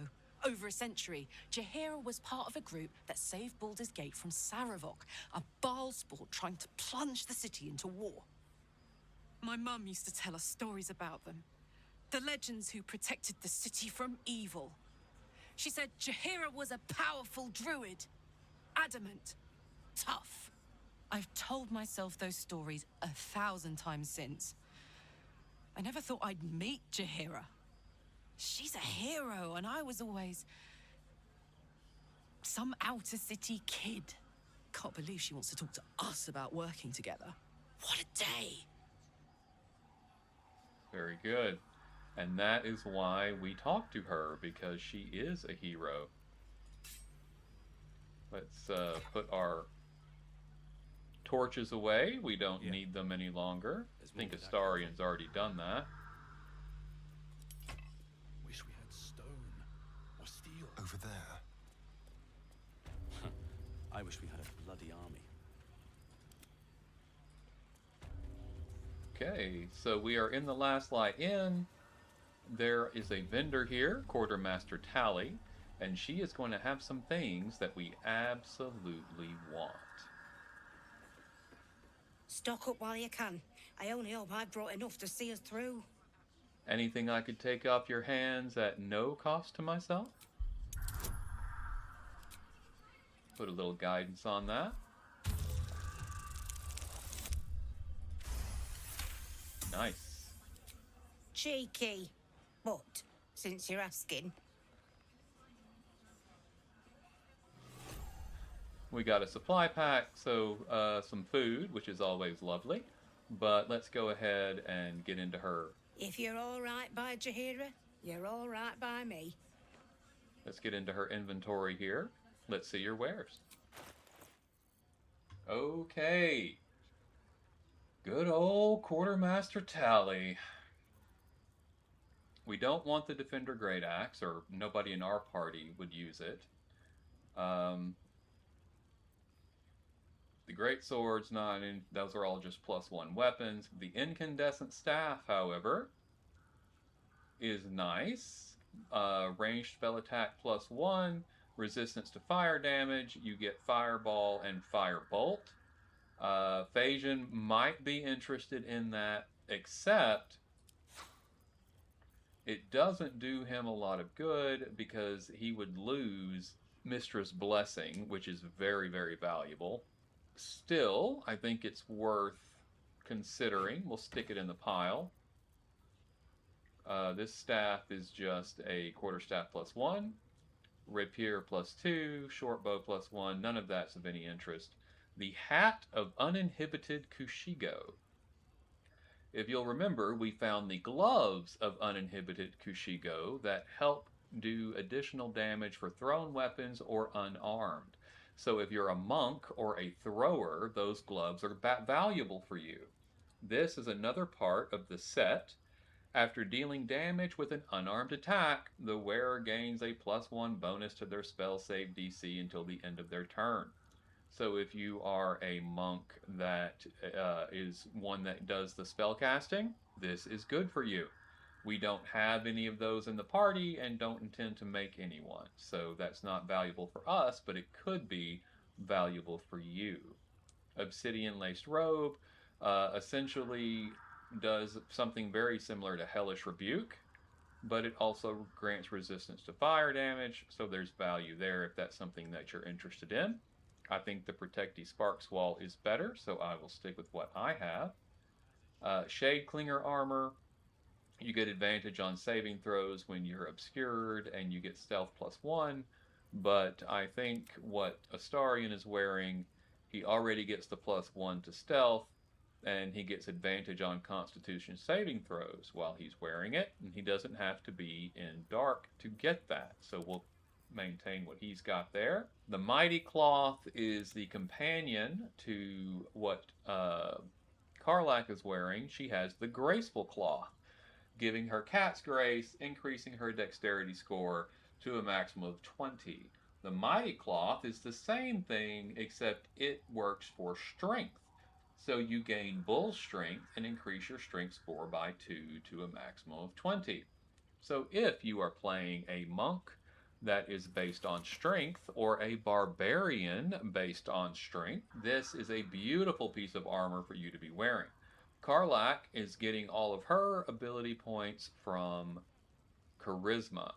over a century, Jahira was part of a group that saved Baldur's Gate from Saravok, a Baalsport trying to plunge the city into war. My mum used to tell us stories about them. The legends who protected the city from evil. She said Jahira was a powerful druid. Adamant. Tough. I've told myself those stories 1,000 times since. I never thought I'd meet Jahira. She's a hero, and I was always... some outer city kid. Can't believe she wants to talk to us about working together. What a day! Very good. And that is why we talk to her, because she is a hero. Let's put our torches away. We don't need them any longer. I think Astarian's already done that. Wish we had stone or steel. Over there. I wish we had a bloody army. Okay, so we are in the Last Light Inn. There is a vendor here, Quartermaster Tally, and she is going to have some things that we absolutely want. Stock up while you can. I only hope I've brought enough to see us through. Anything I could take off your hands at no cost to myself? Put a little guidance on that. Nice. Cheeky. But, since you're asking... We got a supply pack, so some food, which is always lovely. But let's go ahead and get into her. If you're all right by Jaheira, you're all right by me. Let's get into her inventory here. Let's see your wares. Okay. Good old Quartermaster Tally. We don't want the Defender Great Axe, or nobody in our party would use it. The Great Sword's not in, those are all just +1 weapons. The Incandescent Staff, however, is nice. Ranged spell attack +1, resistance to fire damage. You get Fireball and Firebolt. Phagian might be interested in that, except it doesn't do him a lot of good because he would lose Mistress Blessing, which is very, very valuable. Still, I think it's worth considering. We'll stick it in the pile. This staff is just a quarterstaff +1, rapier +2, short bow +1. None of that's of any interest. The Hat of Uninhibited Kushigo. If you'll remember, we found the Gloves of Uninhibited Kushigo that help do additional damage for thrown weapons or unarmed. So if you're a monk or a thrower, those gloves are valuable for you. This is another part of the set. After dealing damage with an unarmed attack, the wearer gains a +1 bonus to their spell save DC until the end of their turn. So if you are a monk that is one that does the spell casting, this is good for you. We don't have any of those in the party and don't intend to make anyone. So that's not valuable for us, but it could be valuable for you. Obsidian Laced Robe essentially does something very similar to Hellish Rebuke, but it also grants resistance to fire damage, so there's value there if that's something that you're interested in. I think the Protecty Sparks Wall is better, so I will stick with what I have. Shade Clinger Armor. You get advantage on saving throws when you're obscured, and you get stealth +1. But I think what Astarian is wearing, he already gets the +1 to stealth, and he gets advantage on Constitution saving throws while he's wearing it, and he doesn't have to be in dark to get that. So we'll maintain what he's got there. The Mighty Cloth is the companion to what Karlach is wearing. She has the Graceful Cloth, giving her Cat's Grace, increasing her dexterity score to a maximum of 20. The Mighty Cloth is the same thing, except it works for strength. So you gain Bull Strength and increase your strength score by 2 to a maximum of 20. So if you are playing a monk that is based on strength, or a barbarian based on strength, this is a beautiful piece of armor for you to be wearing. Karlach is getting all of her ability points from charisma,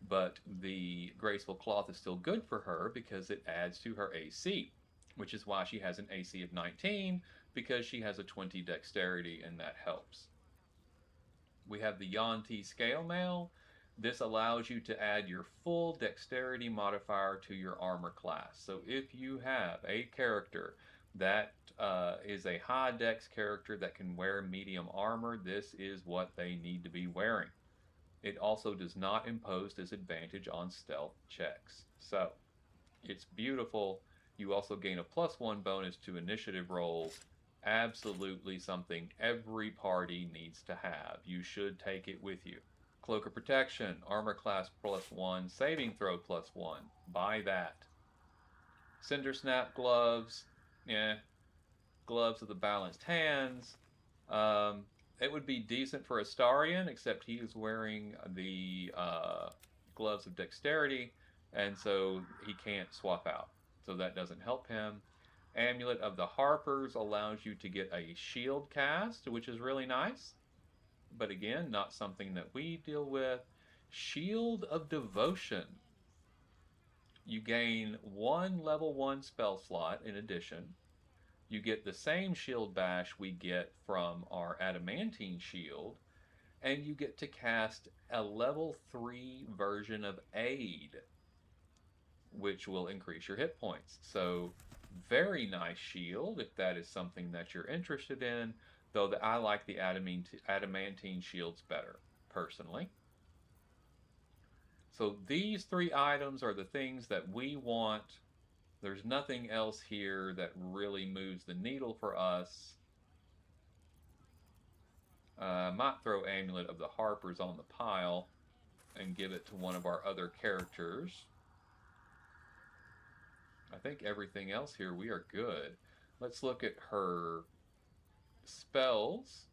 but the Graceful Cloth is still good for her because it adds to her AC, which is why she has an AC of 19, because she has a 20 dexterity, and that helps. We have the Yuan-Ti Scale Mail. This allows you to add your full dexterity modifier to your armor class. So if you have a character that is a high dex character that can wear medium armor, this is what they need to be wearing. It also does not impose disadvantage on stealth checks. So it's beautiful. You also gain a +1 bonus to initiative rolls. Absolutely something every party needs to have. You should take it with you. Cloak of Protection, Armor Class +1, Saving Throw +1. Buy that. Cinder Snap Gloves, Gloves of the Balanced Hands. It would be decent for Astarion, except he is wearing the Gloves of Dexterity, and so he can't swap out. So that doesn't help him. Amulet of the Harpers allows you to get a shield cast, which is really nice. But again, not something that we deal with. Shield of Devotion. You gain 1 level 1 spell slot in addition. You get the same shield bash we get from our adamantine shield, and you get to cast a level 3 version of Aid, which will increase your hit points. So very nice shield if that is something that you're interested in, though I like the adamantine shields better, personally. So these 3 items are the things that we want. There's nothing else here that really moves the needle for us. I might throw Amulet of the Harpers on the pile and give it to one of our other characters. I think everything else here we are good. Let's look at her spells.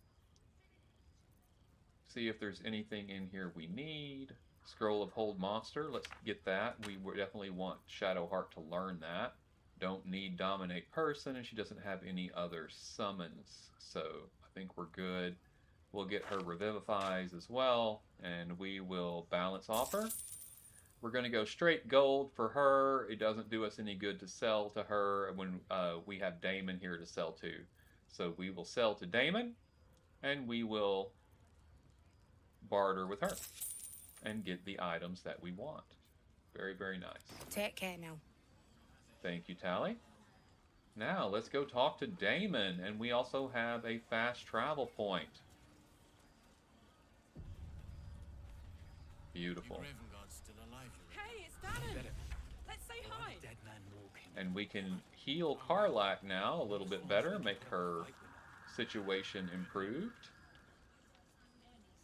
See if there's anything in here we need. Scroll of Hold Monster, let's get that. We definitely want Shadowheart to learn that. Don't need Dominate Person, and she doesn't have any other summons, so I think we're good. We'll get her Revivifies as well, and we will balance off her. We're going to go straight gold for her. It doesn't do us any good to sell to her when we have Damon here to sell to. So we will sell to Damon, and we will barter with her and get the items that we want. Very, very nice. Take care now. Thank you, Tally. Now, let's go talk to Damon, and we also have a fast travel point. Beautiful. Hey, it's Dannon. Let's say hi. And we can heal Karlak now a little bit better, make her situation improved.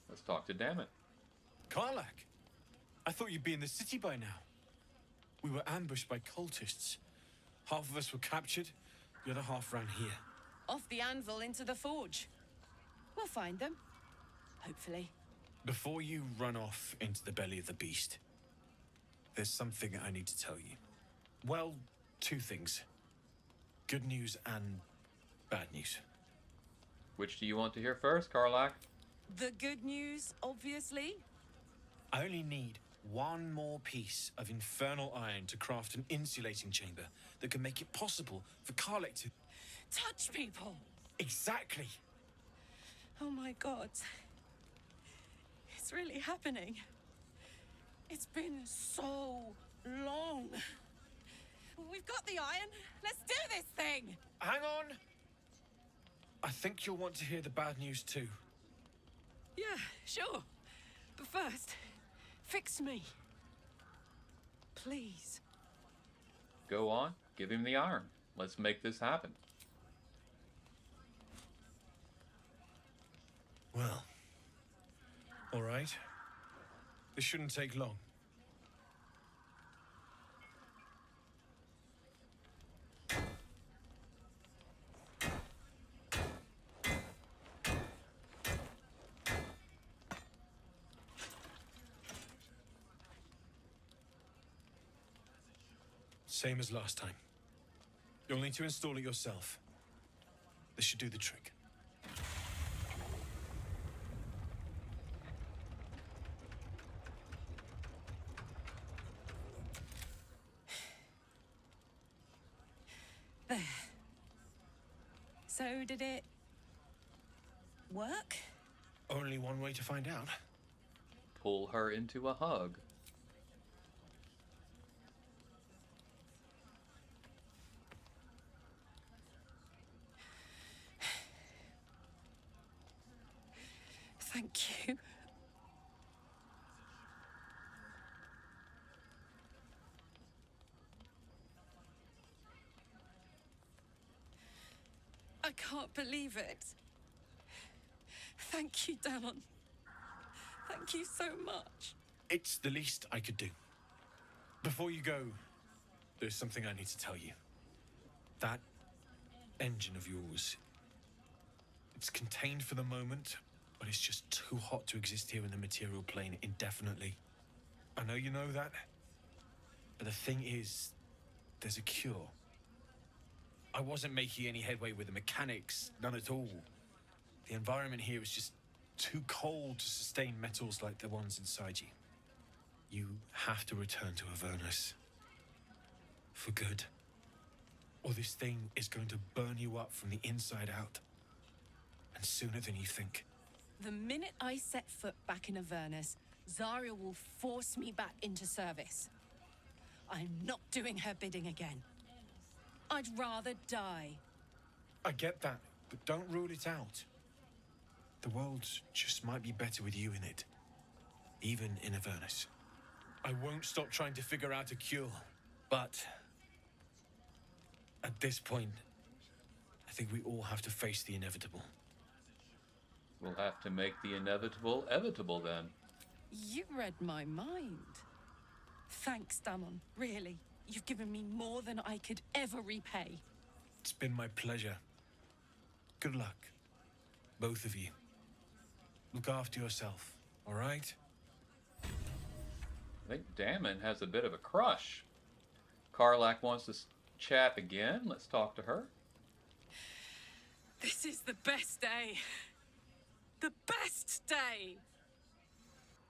Let's talk to Damon. Karlak, I thought you'd be in the city by now. We were ambushed by cultists. Half of us were captured, the other half ran here. Off the anvil into the forge. We'll find them. Hopefully. Before you run off into the belly of the beast, there's something I need to tell you. Well, 2 things. Good news and bad news. Which do you want to hear first, Karlak? The good news, obviously. I only need 1 more piece of infernal iron to craft an insulating chamber that can make it possible for Karlak to... Touch people! Exactly! Oh my god. It's really happening. It's been so long. We've got the iron. Let's do this thing! Hang on! I think you'll want to hear the bad news too. Yeah, sure. But first, fix me. Please. Go on, give him the iron. Let's make this happen. Well, all right. This shouldn't take long. Same as last time. You'll need to install it yourself. This should do the trick. There. So did it work? Only one way to find out. pull her into a hug. Thank you. I can't believe it. Thank you, Damon. Thank you so much. It's the least I could do. Before you go, there's something I need to tell you. That engine of yours, it's contained for the moment, but it's just too hot to exist here in the material plane indefinitely. I know you know that, but the thing is, there's a cure. I wasn't making any headway with the mechanics, none at all. The environment here is just too cold to sustain metals like the ones inside you. You have to return to Avernus. For good. Or this thing is going to burn you up from the inside out. And sooner than you think. The minute I set foot back in Avernus, Zarya will force me back into service. I'm not doing her bidding again. I'd rather die. I get that, but don't rule it out. The world just might be better with you in it. Even in Avernus. I won't stop trying to figure out a cure, but at this point, I think we all have to face the inevitable. We'll have to make the inevitable evitable then. You read my mind. Thanks, Damon. Really. You've given me more than I could ever repay. It's been my pleasure. Good luck. Both of you. Look after yourself, all right? I think Damon has a bit of a crush. Karlach wants to chat again. Let's talk to her. This is the best day. The best day.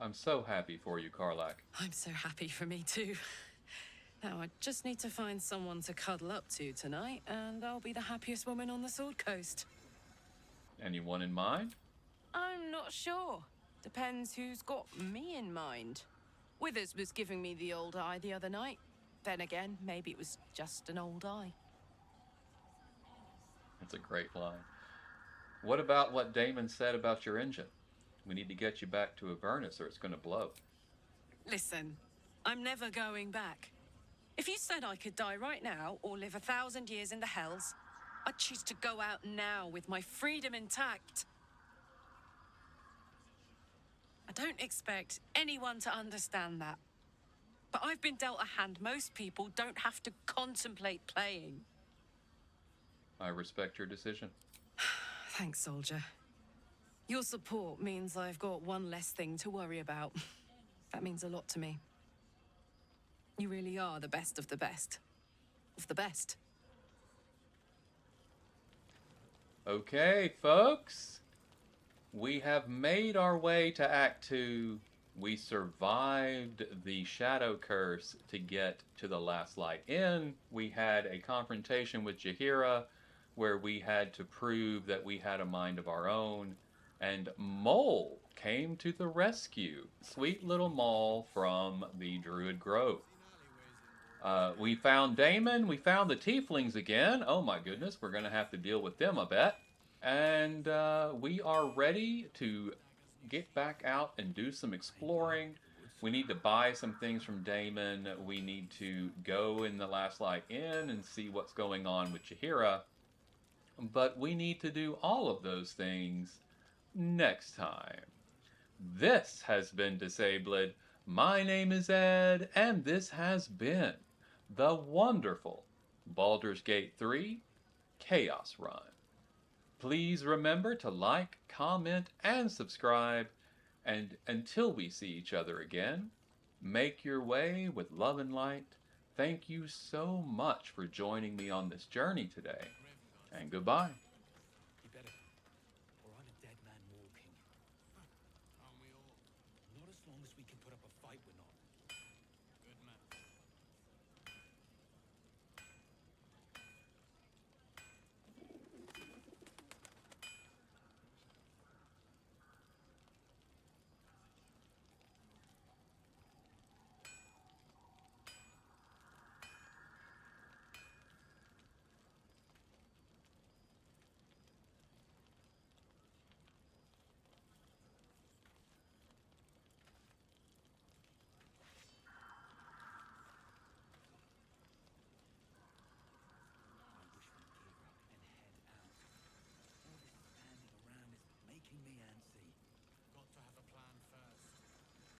I'm so happy for you, Karlach. I'm so happy for me too. Now I just need to find someone to cuddle up to tonight, and I'll be the happiest woman on the Sword Coast. Anyone in mind? I'm not sure. Depends who's got me in mind. Withers was giving me the old eye the other night. Then again, maybe it was just an old eye. That's a great line. What about what Damon said about your engine? We need to get you back to Avernus or it's going to blow. Listen, I'm never going back. If you said I could die right now or live 1,000 years in the Hells, I'd choose to go out now with my freedom intact. I don't expect anyone to understand that. But I've been dealt a hand most people don't have to contemplate playing. I respect your decision. Thanks, soldier. Your support means I've got one less thing to worry about. That means a lot to me. You really are the best of the best. Of the best. Okay, folks. We have made our way to Act 2. We survived the Shadow Curse to get to the Last Light Inn. We had a confrontation with Jaheira where we had to prove that we had a mind of our own. And Mole came to the rescue. Sweet little Mole from the Druid Grove. We found Damon. We found the Tieflings again. Oh my goodness, we're going to have to deal with them, I bet. And we are ready to get back out and do some exploring. We need to buy some things from Damon. We need to go in the Last Light Inn and see what's going on with Jaheira. But we need to do all of those things next time. This has been Disabled. My name is Ed, and this has been the wonderful Baldur's Gate 3 Chaos Run. Please remember to like, comment, and subscribe. And until we see each other again, make your way with love and light. Thank you so much for joining me on this journey today. And goodbye.